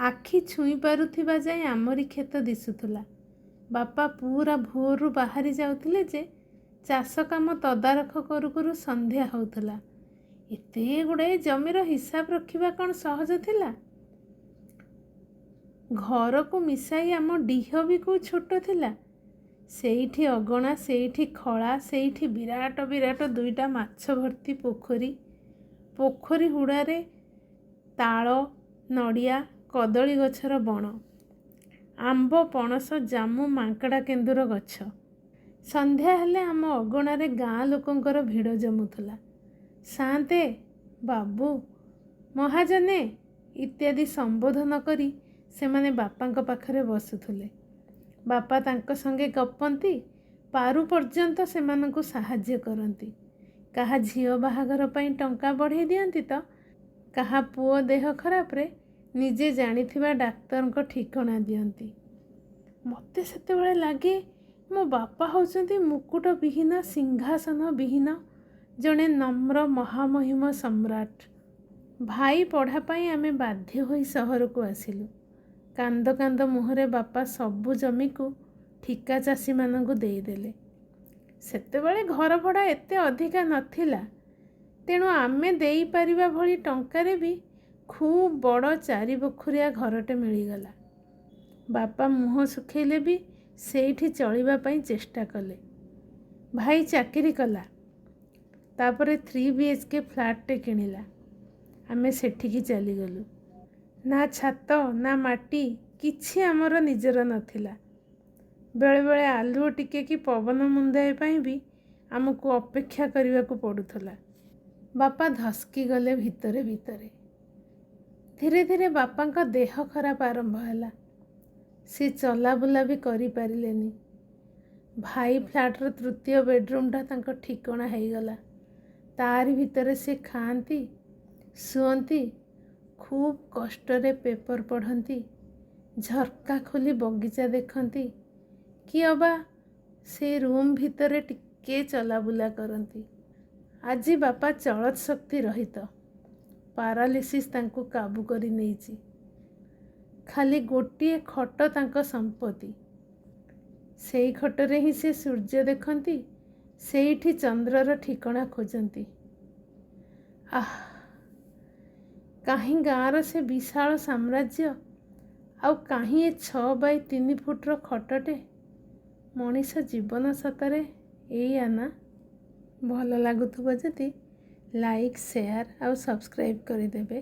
ଆଖି ଛୁଇଁ ପାରୁଥିବା ଯାଏ ଆମରି କ୍ଷେତ ଦିଶୁଥିଲା। ବାପା ପୁରା ଭୋରରୁ ବାହାରି ଯାଉଥିଲେ ଯେ ଚାଷ କାମ ତଦାରଖ କରୁ କରୁ ସନ୍ଧ୍ୟା ହେଉଥିଲା। ଏତେ ଗୁଡ଼ାଏ ଜମିର ହିସାବ ରଖିବା କ'ଣ ସହଜ ଥିଲା? ଘରକୁ ମିଶାଇ ଆମ ଡିହ ବି କେଉଁ ଛୋଟ ଥିଲା। ସେଇଠି ଅଗଣା, ସେଇଠି ଖଳା, ସେଇଠି ବିରାଟ ବିରାଟ ଦୁଇଟା ମାଛ ଭର୍ତ୍ତି ପୋଖରୀ। ପୋଖରୀ ହୁଡ଼ାରେ ତାଳ, ନଡ଼ିଆ, କଦଳୀ ଗଛର ବଣ, ଆମ୍ବ, ପଣସ, ଜାମୁ, ମାଙ୍କଡ଼ା କେନ୍ଦୁର ଗଛ। ସନ୍ଧ୍ୟା ହେଲେ ଆମ ଅଗଣାରେ ଗାଁ ଲୋକଙ୍କର ଭିଡ଼ ଜମୁଥିଲା। ସାନ୍ତେ, ବାବୁ, ମହାଜନେ ଇତ୍ୟାଦି ସମ୍ବୋଧନ କରି ସେମାନେ ବାପାଙ୍କ ପାଖରେ ବସୁଥିଲେ। ବାପା ତାଙ୍କ ସଙ୍ଗେ ଗପନ୍ତି, ପାରୁ ପର୍ଯ୍ୟନ୍ତ ସେମାନଙ୍କୁ ସାହାଯ୍ୟ କରନ୍ତି। କାହା ଝିଅ ବାହାଘର ପାଇଁ ଟଙ୍କା ବଢ଼େଇ ଦିଅନ୍ତି ତ କାହା ପୁଅ ଦେହ ଖରାପରେ ନିଜେ ଜାଣିଥିବା ଡାକ୍ତରଙ୍କ ଠିକଣା ଦିଅନ୍ତି। ମୋତେ ସେତେବେଳେ ଲାଗେ ମୋ ବାପା ହେଉଛନ୍ତି ମୁକୁଟ ବିହୀନ, ସିଂହାସନ ବିହୀନ ଜଣେ ନମ୍ର ମହାମହିମ ସମ୍ରାଟ। ଭାଇ ପଢ଼ା ପାଇଁ ଆମେ ବାଧ୍ୟ ହୋଇ ସହରକୁ ଆସିଲୁ। କାନ୍ଦ କାନ୍ଦ ମୁହଁରେ ବାପା ସବୁ ଜମିକୁ ଠିକା ଚାଷୀମାନଙ୍କୁ ଦେଇଦେଲେ। ସେତେବେଳେ ଘର ଭଡ଼ା ଏତେ ଅଧିକା ନଥିଲା, ତେଣୁ ଆମେ ଦେଇପାରିବା ଭଳି ଟଙ୍କାରେ ବି ଖୁବ୍ ବଡ଼ 4 ବଖୁରିଆ ଘରଟେ ମିଳିଗଲା। ବାପା ମୁହଁ ଶୁଖେଇଲେ ବି ସେଇଠି ଚଳିବା ପାଇଁ ଚେଷ୍ଟା କଲେ। ଭାଇ ଚାକିରି କଲା, ତାପରେ 3 BHK ଫ୍ଲାଟ୍ଟେ କିଣିଲା। ଆମେ ସେଠିକି ଚାଲିଗଲୁ। ନା ଛାତ, ନା ମାଟି, କିଛି ଆମର ନିଜର ନଥିଲା। ବେଳେବେଳେ ଆଲୁଅ ଟିକେ କି ପବନ ମୁନ୍ଦାଏ ପାଇଁ ବି ଆମକୁ ଅପେକ୍ଷା କରିବାକୁ ପଡ଼ୁଥିଲା। ବାପା ଧସ୍କି ଗଲେ ଭିତରେ ଭିତରେ। ଧୀରେ ଧୀରେ ବାପାଙ୍କ ଦେହ ଖରାପ ଆରମ୍ଭ ହେଲା। ସେ ଚଲାବୁଲା ବି କରିପାରିଲେନି। ଭାଇ ଫ୍ଲାଟ୍ର 3ୟ ବେଡ଼ରୁମ୍ଟା ତାଙ୍କ ଠିକଣା ହେଇଗଲା। ତାରି ଭିତରେ ସେ ଖାଆନ୍ତି, ଶୁଅନ୍ତି, ଖୁବ୍ କଷ୍ଟରେ ପେପର ପଢ଼ନ୍ତି, ଝର୍କା ଖୋଲି ବଗିଚା ଦେଖନ୍ତି, କି ଅବା ସେ ରୁମ୍ ଭିତରେ ଟିକେ ଚଲାବୁଲା କରନ୍ତି। ଆଜି ବାପା ଚଳତ୍ ଶକ୍ତି ରହିତ। ପାରାଲିସିସ୍ ତାଙ୍କୁ କାବୁ କରି ନେଇଛି। ଖାଲି ଗୋଟିଏ ଖଟ ତାଙ୍କ ସମ୍ପତ୍ତି। ସେଇ ଖଟରେ ହିଁ ସେ ସୂର୍ଯ୍ୟ ଦେଖନ୍ତି, ସେଇଠି ଚନ୍ଦ୍ରର ଠିକଣା ଖୋଜନ୍ତି। କାହିଁ ଗାଁର ସେ ବିଶାଳ ସାମ୍ରାଜ୍ୟ, ଆଉ କାହିଁ ଏ 6 ବାଇ 3 ଫୁଟର ଖଟଟେ? ମଣିଷ ଜୀବନ ସତରେ ଏଇଆ ନା? ଭଲ ଲାଗୁଥିବ ଯଦି ଲାଇକ୍, ସେୟାର ଆଉ ସବସ୍କ୍ରାଇବ୍ କରିଦେବେ।